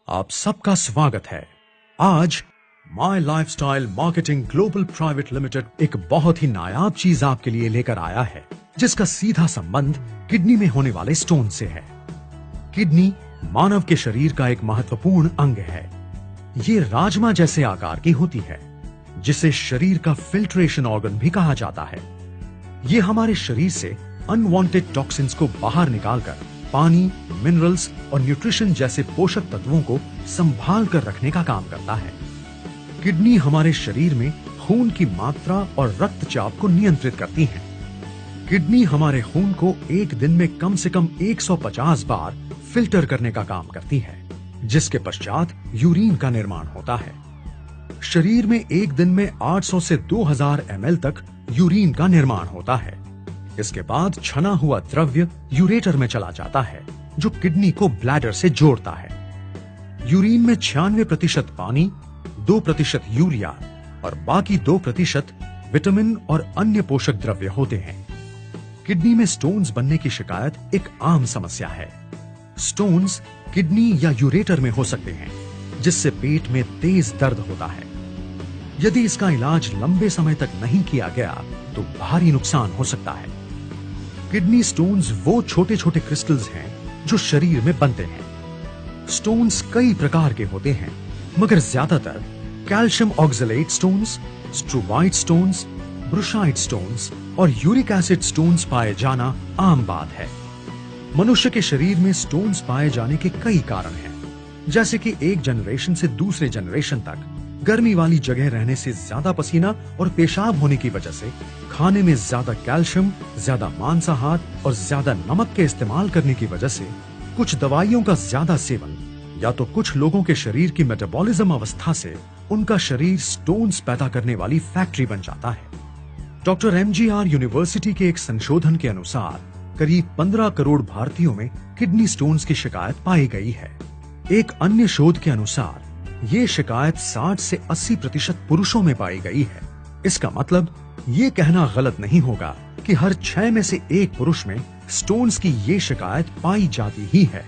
आप सबका स्वागत है। आज my lifestyle marketing global private limited एक बहुत ही नायाब चीज आपके लिए लेकर आया है, जिसका सीधा संबंध किडनी में होने वाले स्टोन से है। किडनी मानव के शरीर का एक महत्वपूर्ण अंग है। ये राजमा जैसे आकार की होती है, जिसे शरीर का फिल्ट्रेशन ऑर्गन भी कहा जाता है। ये हमारे शरीर से अनवांटेड टॉक्सिन्स को बाहर निकालकर पानी, मिनरल्स और न्यूट्रिशन जैसे पोषक तत्वों को संभाल कर रखने का काम करता है। किडनी हमारे शरीर में खून की मात्रा और रक्तचाप को नियंत्रित करती है। किडनी हमारे खून को एक दिन में कम से कम 150 बार फिल्टर करने का काम करती है, जिसके पश्चात यूरिन का निर्माण होता है। शरीर में एक दिन में 800 से 2000 ml तक यूरिन का निर्माण होता है। इसके बाद छना हुआ द्रव्य यूरेटर में चला जाता है, जो किडनी को ब्लैडर से जोड़ता है। यूरिन में 96% पानी, 2% यूरिया और बाकी 2% विटामिन और अन्य पोषक द्रव्य होते हैं। किडनी में स्टोन्स बनने की शिकायत एक आम समस्या है। स्टोन्स किडनी या यूरेटर में हो सकते हैं, जिससे पेट में तेज दर्द होता है। यदि इसका इलाज लंबे समय तक नहीं किया गया तो भारी नुकसान हो सकता है। किडनी स्टोन्स वो छोटे छोटे क्रिस्टल्स हैं जो शरीर में बनते हैं। स्टोन्स कई प्रकार के होते हैं, मगर ज्यादातर calcium oxalate stones, struvite stones, brushite stones और यूरिक एसिड स्टोन्स पाए जाना आम बात है। मनुष्य के शरीर में स्टोन्स पाए जाने के कई कारण हैं, जैसे कि एक जनरेशन से दूसरे जनरेशन तक गर्मी वाली जगह रहने से ज्यादा पसीना और पेशाब होने की वजह से, खाने में ज्यादा कैल्शियम, ज्यादा मांसाहार और ज्यादा नमक के इस्तेमाल करने की वजह से, कुछ दवाइयों का ज्यादा सेवन, या तो कुछ लोगों के शरीर की मेटाबॉलिज्म अवस्था से उनका शरीर स्टोन्स पैदा करने वाली फैक्ट्री बन जाता है। डॉक्टर MGR यूनिवर्सिटी के एक संशोधन के अनुसार करीब 15 करोड़ भारतीयों में किडनी स्टोन्स की शिकायत पाई गई है। एक अन्य शोध के अनुसार ये शिकायत 60 से 80% पुरुषों में पाई गई है। इसका मतलब ये कहना गलत नहीं होगा कि हर 6 में से एक पुरुष में स्टोन्स की ये शिकायत पाई जाती ही है।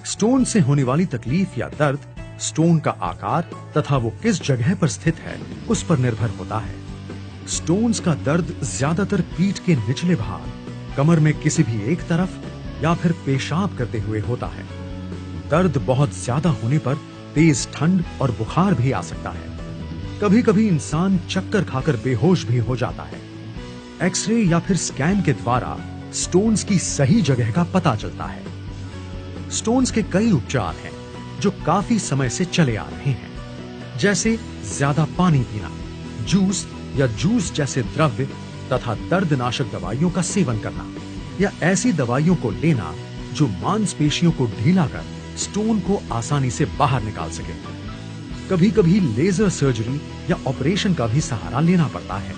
स्टोन से होने वाली तकलीफ या दर्द स्टोन का आकार तथा वो किस जगह पर स्थित है उस पर निर्भर होता है। स्टोन्स का दर्द ज्यादातर पीठ के निचले भाग, कमर में किसी भी एक तरफ या फिर पेशाब करते हुए होता है। दर्द बहुत ज्यादा होने पर तेज ठंड और बुखार भी आ सकता है। कभी कभी इंसान चक्कर खाकर बेहोश भी हो जाता है। एक्सरे या फिर स्कैन के द्वारा स्टोन्स की सही जगह का पता चलता है। स्टोन्स के कई उपचार हैं जो काफी समय से चले आ रहे हैं, जैसे ज्यादा पानी पीना, जूस या जूस जैसे द्रव्य तथा दर्दनाशक दवाइयों का सेवन करना, या ऐसी दवाइयों को लेना जो मांसपेशियों को ढीला कर स्टोन को आसानी से बाहर निकाल सके। कभी कभी लेजर सर्जरी या ऑपरेशन का भी सहारा लेना पड़ता है।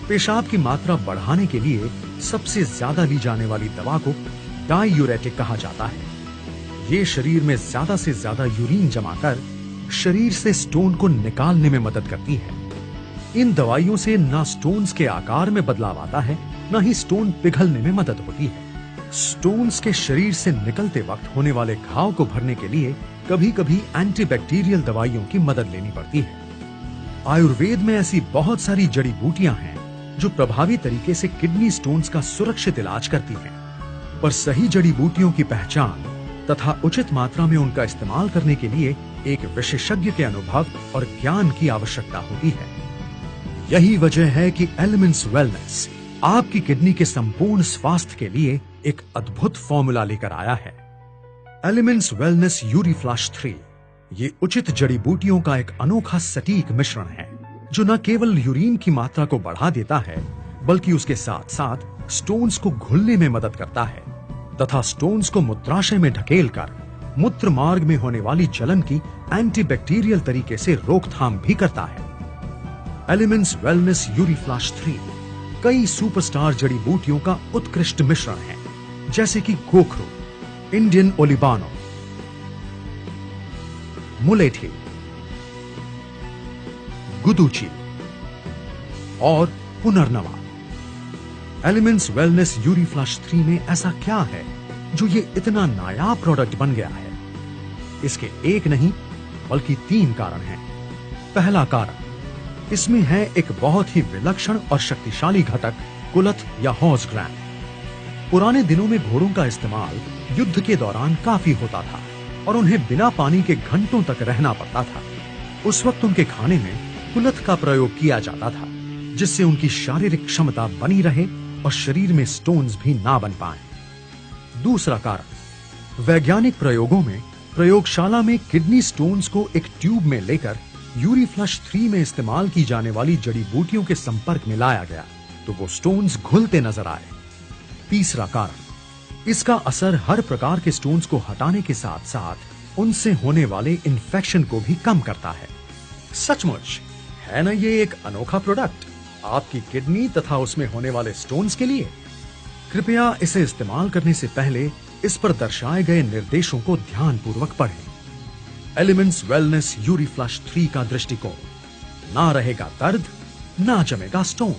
पेशाब की मात्रा बढ़ाने के लिए सबसे ज्यादा ली जाने वाली दवा को डायूरेटिक कहा जाता है। ये शरीर में ज्यादा से ज्यादा यूरिन जमा कर शरीर से स्टोन को निकालने में मदद करती है। इन दवाइयों से ना स्टोन्स के आकार में बदलाव आता है, ना ही स्टोन पिघलने में मदद होती है। स्टोन्स के शरीर से निकलते वक्त होने वाले घाव को भरने के लिए कभी कभी एंटीबैक्टीरियल दवाइयों की मदद लेनी पड़ती है। आयुर्वेद में ऐसी बहुत सारी जड़ी बूटियां हैं जो प्रभावी तरीके से किडनी स्टोन्स का सुरक्षित इलाज करती हैं, पर सही जड़ी बूटियों की पहचान तथा उचित मात्रा में उनका इस्तेमाल करने के लिए एक विशेषज्ञ के अनुभव और ज्ञान की आवश्यकता होती है। यही वजह है कि एलिमेंट्स वेलनेस आपकी किडनी के संपूर्ण स्वास्थ्य के लिए एक अद्भुत फॉर्मूला लेकर आया है। एलिमेंट्स वेलनेस यूरीफ्लश 3 ये उचित जड़ी बूटियों का एक अनोखा सटीक मिश्रण है, जो न केवल यूरिन की मात्रा को बढ़ा देता है, बल्कि उसके साथ साथ स्टोन्स को घुलने में मदद करता है तथा स्टोन्स को मूत्राशय में ढकेलकर मूत्र मार्ग में होने वाली जलन की एंटीबैक्टीरियल तरीके से रोकथाम भी करता है। एलिमेंट्स वेलनेस यूरीफ्लश 3 कई सुपरस्टार जड़ी बूटियों का उत्कृष्ट मिश्रण है, जैसे कि गोखरू, इंडियन ओलिबानो, मुलेठी, गुदुची और पुनर्नवा। एलिमेंट्स वेलनेस यूरीफ्लश 3 में ऐसा क्या है जो ये इतना नायाब प्रोडक्ट बन गया है? इसके एक नहीं बल्कि 3 कारण हैं। पहला कारण, इसमें है एक बहुत ही विलक्षण और शक्तिशाली घटक कुलथ या हॉर्स ग्रैन। पुराने दिनों में घोड़ों का इस्तेमाल युद्ध के दौरान काफी होता था और उन्हें बिना पानी के घंटों तक रहना पड़ता था। उस वक्त उनके खाने में कुलथ का प्रयोग किया जाता था, जिससे उनकी शारीरिक क्षमता बनी रहे और शरीर में स्टोन्स भी ना बन पाएं। दूसरा कारण, वैज्ञानिक प्रयोगों में प्रयोगशाला में किडनी स्टोन्स को एक ट्यूब में लेकर यूरीफ्लश 3 में इस्तेमाल की जाने वाली जड़ी बूटियों के संपर्क में लाया गया तो वो स्टोन्स घुलते नजर आए। तीसरा कारण, इसका असर हर प्रकार के स्टोन्स को हटाने के साथ साथ उनसे होने वाले इन्फेक्शन को भी कम करता है। सचमुच है ना ये एक अनोखा प्रोडक्ट आपकी किडनी तथा उसमें होने वाले स्टोन्स के लिए। कृपया इसे इस्तेमाल करने से पहले इस पर दर्शाए गए निर्देशों को ध्यानपूर्वक पढ़ें। एलिमेंट्स वेलनेस यूरीफ्लश 3 का दृष्टिकोण, ना रहेगा दर्द, ना जमेगा स्टोन।